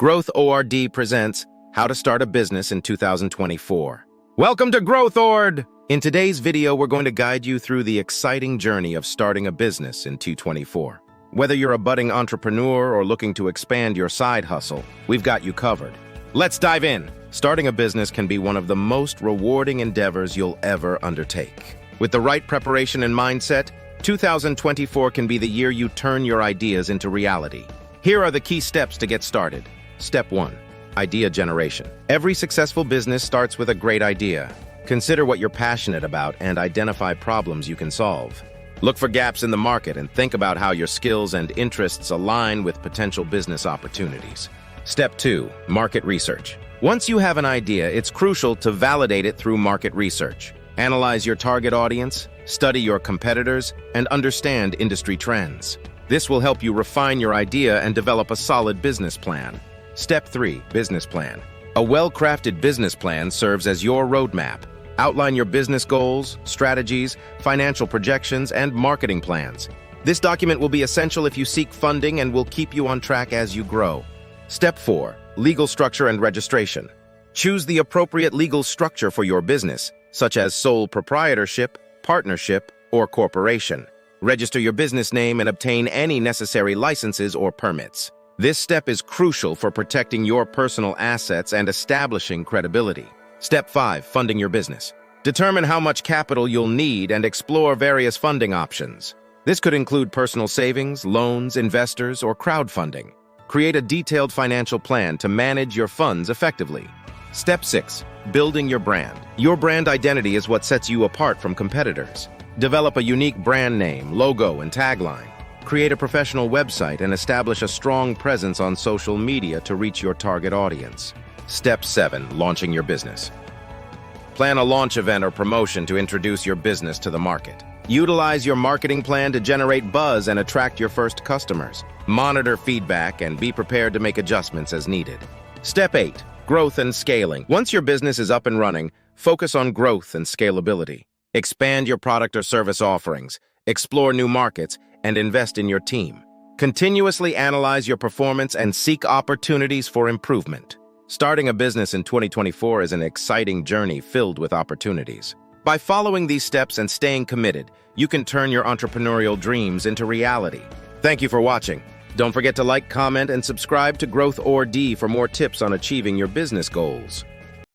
Growth ORD presents How to Start a Business in 2024. Welcome to Growth ORD! In today's video, we're going to guide you through the exciting journey of starting a business in 2024. Whether you're a budding entrepreneur or looking to expand your side hustle, we've got you covered. Let's dive in. Starting a business can be one of the most rewarding endeavors you'll ever undertake. With the right preparation and mindset, 2024 can be the year you turn your ideas into reality. Here are the key steps to get started. Step 1. Idea generation. Every successful business starts with a great idea. Consider what you're passionate about and identify problems you can solve. Look for gaps in the market and think about how your skills and interests align with potential business opportunities. Step 2. Market research. Once you have an idea, it's crucial to validate it through market research. Analyze your target audience, study your competitors, and understand industry trends. This will help you refine your idea and develop a solid business plan. Step 3. Business plan. A well-crafted business plan serves as your roadmap. Outline your business goals, strategies, financial projections, and marketing plans. This document will be essential if you seek funding and will keep you on track as you grow. Step 4. Legal structure and registration. Choose the appropriate legal structure for your business, such as sole proprietorship, partnership, or corporation. Register your business name and obtain any necessary licenses or permits. This step is crucial for protecting your personal assets and establishing credibility. Step 5. Funding your business. Determine how much capital you'll need and explore various funding options. This could include personal savings, loans, investors, or crowdfunding. Create a detailed financial plan to manage your funds effectively. Step 6. Building your brand. Your brand identity is what sets you apart from competitors. Develop a unique brand name, logo, and tagline. Create a professional website and establish a strong presence on social media to reach your target audience. Step 7. Launching your business. Plan a launch event or promotion to introduce your business to the market. Utilize your marketing plan to generate buzz and attract your first customers. Monitor feedback and be prepared to make adjustments as needed. Step 8. Growth and scaling. Once your business is up and running, focus on growth and scalability. Expand your product or service offerings, explore new markets, and invest in your team. Continuously analyze your performance and seek opportunities for improvement. Starting a business in 2024 is an exciting journey filled with opportunities. By following these steps and staying committed, you can turn your entrepreneurial dreams into reality. Thank you for watching. Don't forget to like, comment, and subscribe to Growth ORD for more tips on achieving your business goals.